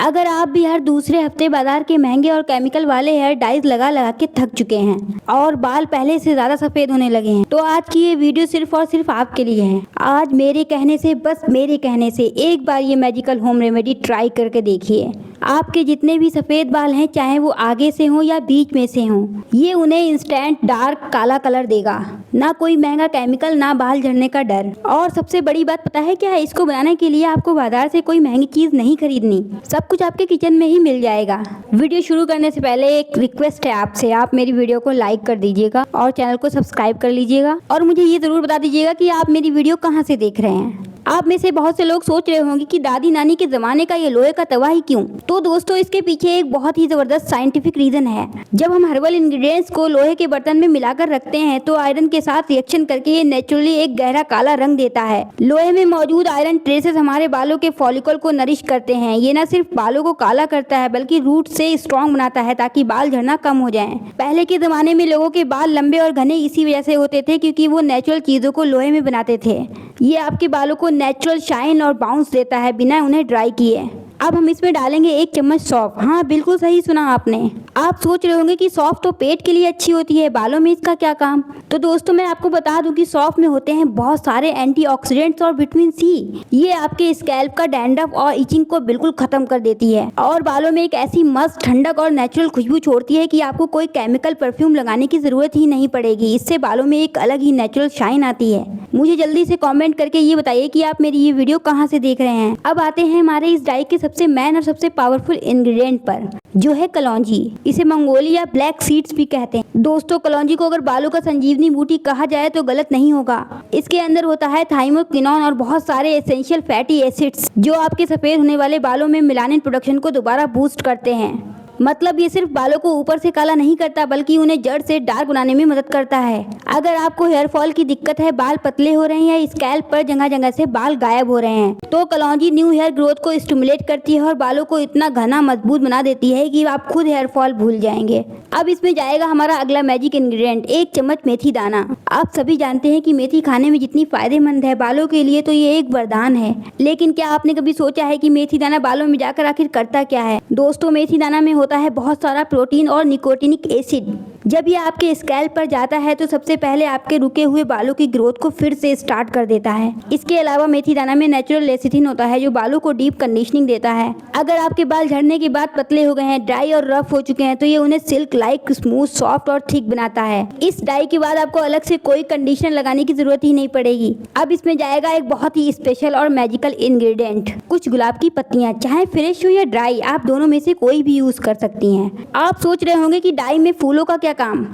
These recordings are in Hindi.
अगर आप भी हर दूसरे हफ्ते बाजार के महंगे और केमिकल वाले हेयर डाइज लगा लगा के थक चुके हैं और बाल पहले से ज्यादा सफेद होने लगे हैं, तो आज की ये वीडियो सिर्फ और सिर्फ आपके लिए है। आज मेरे कहने से, बस मेरे कहने से एक बार ये मैजिकल होम रेमेडी ट्राई करके देखिए। आपके जितने भी सफेद बाल हैं, चाहे वो आगे से हों या बीच में से हों, ये उन्हें इंस्टेंट डार्क काला कलर देगा। ना कोई महंगा केमिकल, ना बाल झड़ने का डर। और सबसे बड़ी बात पता है क्या है? इसको बनाने के लिए आपको बाजार से कोई महंगी चीज नहीं खरीदनी, सब कुछ आपके किचन में ही मिल जाएगा। वीडियो शुरू करने से पहले एक रिक्वेस्ट है आपसे, आप मेरी वीडियो को लाइक कर दीजिएगा और चैनल को सब्सक्राइब कर लीजिएगा। और मुझे ये जरूर बता दीजिएगा कि आप मेरी वीडियो कहाँ से देख रहे हैं। आप में से बहुत से लोग सोच रहे होंगे कि दादी नानी के जमाने का ये लोहे का तवा ही क्यों? तो दोस्तों, इसके पीछे एक बहुत ही जबरदस्त साइंटिफिक रीजन है। जब हम हर्बल इंग्रेडिएंट्स को लोहे के बर्तन में मिलाकर रखते हैं तो आयरन के साथ रिएक्शन करके ये नेचुरली एक गहरा काला रंग देता है। लोहे में मौजूद आयरन ट्रेसेस हमारे बालों के फॉलिकल को नरिश करते हैं। ये न सिर्फ बालों को काला करता है बल्कि रूट से स्ट्रॉन्ग बनाता है ताकि बाल झड़ना कम हो जाए। पहले के जमाने में लोगों के बाल लंबे और घने इसी वजह से होते थे क्योंकि वो नेचुरल चीजों को लोहे में बनाते थे। ये आपके बालों को नेचुरल शाइन और बाउंस देता है बिना उन्हें ड्राई किए। अब हम इसमें डालेंगे 1 चम्मच सौंफ। हाँ, बिल्कुल सही सुना आपने। आप सोच रहे होंगे कि सौंफ तो पेट के लिए अच्छी होती है, बालों में इसका क्या काम? तो दोस्तों, मैं आपको बता दूं कि सौंफ में होते हैं बहुत सारे एंटीऑक्सीडेंट्स और विटामिन सी। ये आपके स्कैल्प का डैंड्रफ और इचिंग को बिल्कुल खत्म कर देती है और बालों में एक ऐसी मस्त ठंडक और नेचुरल खुशबू छोड़ती है कि आपको कोई केमिकल परफ्यूम लगाने की जरूरत ही नहीं पड़ेगी। इससे बालों में एक अलग ही नेचुरल शाइन आती है। मुझे जल्दी से कमेंट करके ये बताइए कि आप मेरी ये वीडियो कहाँ से देख रहे हैं। अब आते हैं हमारे इस डाई के सबसे मेन और सबसे पावरफुल इंग्रेडिएंट पर, जो है कलौंजी। इसे मंगोली या ब्लैक सीड्स भी कहते हैं। दोस्तों, कलौंजी को अगर बालों का संजीवनी बूटी कहा जाए तो गलत नहीं होगा। इसके अंदर होता है थाइमोक्विनोन और बहुत सारे एसेंशियल फैटी एसिड्स जो आपके सफेद होने वाले बालों में मेलानिन प्रोडक्शन को दोबारा बूस्ट करते हैं। मतलब ये सिर्फ बालों को ऊपर से काला नहीं करता बल्कि उन्हें जड़ से डार्क बनाने में मदद करता है। अगर आपको हेयर फॉल की दिक्कत है, बाल पतले हो रहे हैं या स्कैल्प पर जगह जगह से बाल गायब हो रहे हैं, तो कलौंजी न्यू हेयर ग्रोथ को स्टिमुलेट करती है और बालों को इतना घना मजबूत बना देती है कि आप खुद हेयर फॉल भूल जाएंगे। अब इसमें जाएगा हमारा अगला मैजिक इंग्रेडिएंट, 1 चम्मच मेथी दाना। आप सभी जानते हैं कि मेथी खाने में जितनी फायदेमंद है बालों के लिए, तो ये एक वरदान है। लेकिन क्या आपने कभी सोचा है कि मेथी दाना बालों में जाकर आखिर करता क्या है? दोस्तों, मेथी दाना में होता है बहुत सारा प्रोटीन और निकोटिनिक एसिड। जब ये आपके स्कैल्प पर जाता है तो सबसे पहले आपके रुके हुए बालों की ग्रोथ को फिर से स्टार्ट कर देता है। इसके अलावा मेथी दाना में नेचुरल लेसिथिन होता है जो बालों को डीप कंडीशनिंग देता है। अगर आपके बाल झड़ने के बाद पतले हो गए हैं, ड्राई और रफ हो चुके हैं, तो ये उन्हें सिल्क लाइक स्मूथ, सॉफ्ट और थिक बनाता है। इस डाई के बाद आपको अलग से कोई कंडीशनर लगाने की जरूरत ही नहीं पड़ेगी। अब इसमें जाएगा एक बहुत ही स्पेशल और मैजिकल इंग्रेडिएंट, कुछ गुलाब की पत्तियां। चाहे फ्रेश हो या ड्राई, आप दोनों में से कोई भी यूज कर सकती हैं। आप सोच रहे होंगे कि डाई में फूलों का क्या काम?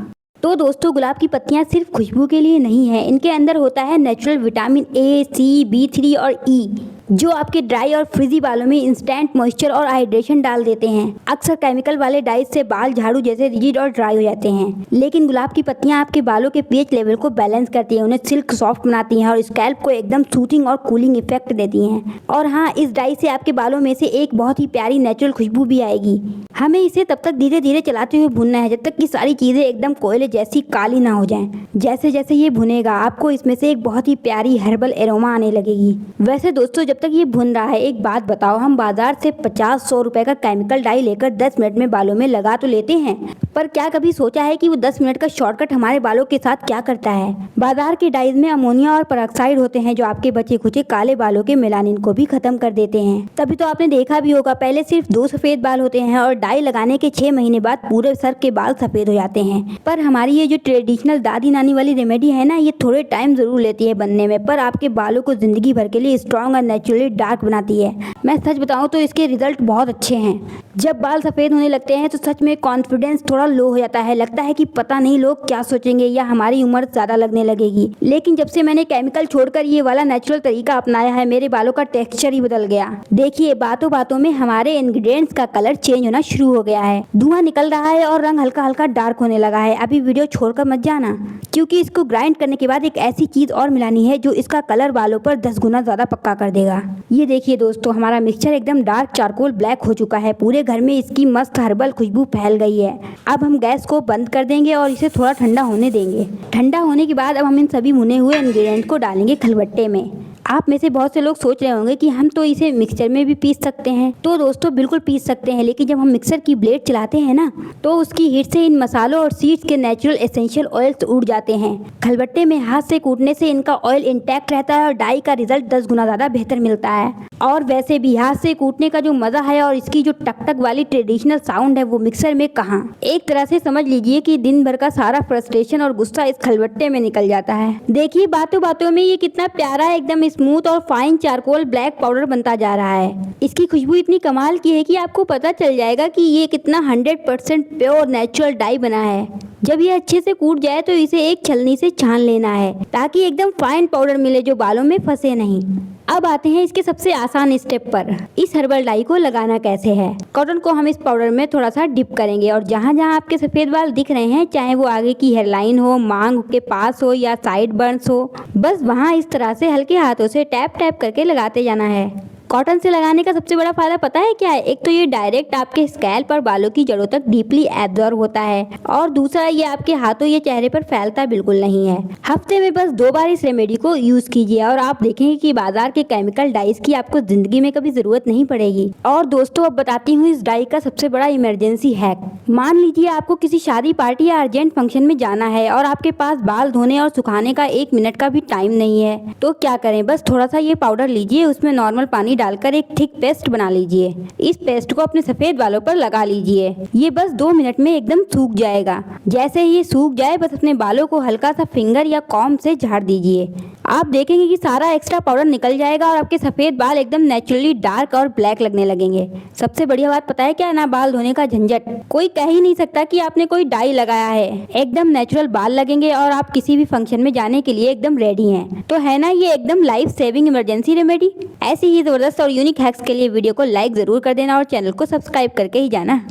तो दोस्तों, गुलाब की पत्तियां सिर्फ खुशबू के लिए नहीं है। इनके अंदर होता है natural vitamin A, C, B3 और ई, जो आपके ड्राई और फ्रिजी बालों में इंस्टेंट मॉइस्चर और हाइड्रेशन डाल देते हैं। अक्सर केमिकल वाले डाइज से बाल झाड़ू जैसे रिजिड और ड्राई हो जाते हैं, लेकिन गुलाब की पत्तियां आपके बालों के पीएच लेवल को बैलेंस करती हैं, उन्हें सिल्क सॉफ्ट बनाती हैं और स्कैल्प को एकदम सूथिंग और कूलिंग इफेक्ट देती हैं। और हाँ, इस डाई से आपके बालों में से एक बहुत ही प्यारी नेचुरल खुशबू भी आएगी। हमें इसे तब तक धीरे धीरे चलाते हुए भूनना है जब तक कि सारी चीजें एकदम कोयले जैसी काली ना हो जाएं। जैसे जैसे ये भुनेगा, आपको इसमें से एक बहुत ही प्यारी हर्बल एरोमा आने लगेगी। वैसे दोस्तों, जब तक ये भुन रहा है, एक बात बताओ, हम बाजार से 50-100 रुपए का केमिकल डाई लेकर 10 मिनट में बालों में लगा तो लेते हैं, पर क्या कभी सोचा है कि वो 10 मिनट का शॉर्टकट हमारे बालों के साथ क्या करता है? बाजार के डाइज में अमोनिया और पेरोक्साइड होते हैं जो आपके बचे खुचे काले बालों के मेलानिन को भी खत्म कर देते हैं। तभी तो आपने देखा भी होगा, पहले सिर्फ 2 सफेद बाल होते हैं और डाई लगाने के 6 महीने बाद पूरे सर के बाल सफेद हो जाते हैं। पर हमारी ये जो ट्रेडिशनल दादी नानी वाली रेमेडी है ना, ये थोड़े टाइम जरूर लेती है बनने में, पर आपके बालों को जिंदगी भर के लिए स्ट्रॉन्ग और नेचुरली डार्क बनाती है। मैं सच बताऊं तो इसके रिजल्ट बहुत अच्छे हैं। जब बाल सफेद होने लगते हैं तो सच में कॉन्फिडेंस थोड़ा लो हो जाता है, लगता है कि पता नहीं लोग क्या सोचेंगे या हमारी उम्र ज्यादा लगने लगेगी। लेकिन जब से मैंने केमिकल छोड़कर ये वाला नेचुरल तरीका अपनाया है, मेरे बालों का टेक्सचर ही बदल गया। देखिए, बातों बातों में हमारे इंग्रेडिएंट्स का कलर चेंज होना शुरू हो गया है, धुआं निकल रहा है और रंग हल्का हल्का डार्क होने लगा है। अभी वीडियो छोड़कर मत जाना, क्योंकि इसको ग्राइंड करने के बाद एक ऐसी चीज और मिलानी है जो इसका कलर बालों पर 10 गुना ज्यादा पक्का कर देगा। ये देखिए दोस्तों, हमारा मिक्सचर एकदम डार्क चारकोल ब्लैक हो चुका है। पूरे घर में इसकी मस्त हर्बल खुशबू फैल गई है। अब हम गैस को बंद कर देंगे और इसे थोड़ा ठंडा होने देंगे। ठंडा होने के बाद अब हम इन सभी भुने हुए इंग्रेडिएंट को डालेंगे खलबट्टे में। आप में से बहुत से लोग सोच रहे होंगे कि हम तो इसे मिक्सचर में भी पीस सकते हैं। तो दोस्तों बिल्कुल पीस सकते हैं, लेकिन जब हम मिक्सर की ब्लेड चलाते हैं ना, तो उसकी हीट से इन मसालों और सीड्स के नेचुरल एसेंशियल ऑयल्स उड़ जाते हैं। खलबट्टे में हाथ से कूटने से इनका ऑयल इंटैक्ट रहता है और डाई का रिजल्ट 10 गुना ज्यादा बेहतर मिलता है। और वैसे भी हाथ से कूटने का जो मजा है और इसकी जो टक टक वाली ट्रेडिशनल साउंड है वो मिक्सर में कहाँ। एक तरह से समझ लीजिए कि दिन भर का सारा फ्रस्ट्रेशन और गुस्सा इस खलबट्टे में निकल जाता है। देखिए बातों बातों में ये कितना प्यारा एकदम स्मूथ और फाइन चारकोल ब्लैक पाउडर बनता जा रहा है। इसकी खुशबू इतनी कमाल की है कि आपको पता चल जाएगा कि ये कितना 100% प्योर नेचुरल डाई बना है। जब ये अच्छे से कूट जाए तो इसे एक छलनी से छान लेना है ताकि एकदम फाइन पाउडर मिले जो बालों में फंसे नहीं। अब आते हैं इसके सबसे आसान स्टेप पर। इस हर्बल डाई को लगाना कैसे है। कॉटन को हम इस पाउडर में थोड़ा सा डिप करेंगे और जहाँ जहाँ आपके सफेद बाल दिख रहे हैं, चाहे वो आगे की हेयरलाइन हो, मांग के पास हो या साइड बर्न्स हो, बस वहाँ इस तरह से हल्के हाथों से टैप टैप करके लगाते जाना है। कॉटन से लगाने का सबसे बड़ा फायदा पता है क्या है? एक तो ये डायरेक्ट आपके स्कैल्प पर बालों की जड़ों तक डीपली एब्जॉर्ब होता है और दूसरा ये आपके हाथों या चेहरे पर फैलता बिल्कुल नहीं है। हफ्ते में बस 2 बार इस रेमेडी को यूज कीजिए और आप देखेंगे कि बाजार के केमिकल डाइज की आपको जिंदगी में कभी जरूरत नहीं पड़ेगी। और दोस्तों अब बताती हूँ इस डाई का सबसे बड़ा इमरजेंसी हैक। मान लीजिए आपको किसी शादी पार्टी या अर्जेंट फंक्शन में जाना है और आपके पास बाल धोने और सुखाने का 1 मिनट का भी टाइम नहीं है, तो क्या करें? बस थोड़ा सा ये पाउडर लीजिए, उसमें नॉर्मल पानी डालकर एक थिक पेस्ट बना लीजिए। इस पेस्ट को अपने सफेद बालों पर लगा लीजिए। ये बस 2 मिनट में एकदम सूख जाएगा। जैसे ही ये सूख जाए बस अपने बालों को हल्का सा फिंगर या कॉम्ब से झाड़ दीजिए। आप देखेंगे कि सारा एक्स्ट्रा पाउडर निकल जाएगा और आपके सफेद बाल एकदम नेचुरली डार्क और ब्लैक लगने लगेंगे। सबसे बढ़िया बात पता है क्या? ना बाल धोने का झंझट। कोई कह ही नहीं सकता कि आपने कोई डाई लगाया है। एकदम नेचुरल बाल लगेंगे और आप किसी भी फंक्शन में जाने के लिए एकदम रेडी हैं। तो है ना ये एकदम लाइफ सेविंग इमरजेंसी रेमेडी। ऐसी ही जबरदस्त और यूनिक हैक्स के लिए वीडियो को लाइक जरूर कर देना और चैनल को सब्सक्राइब करके ही जाना।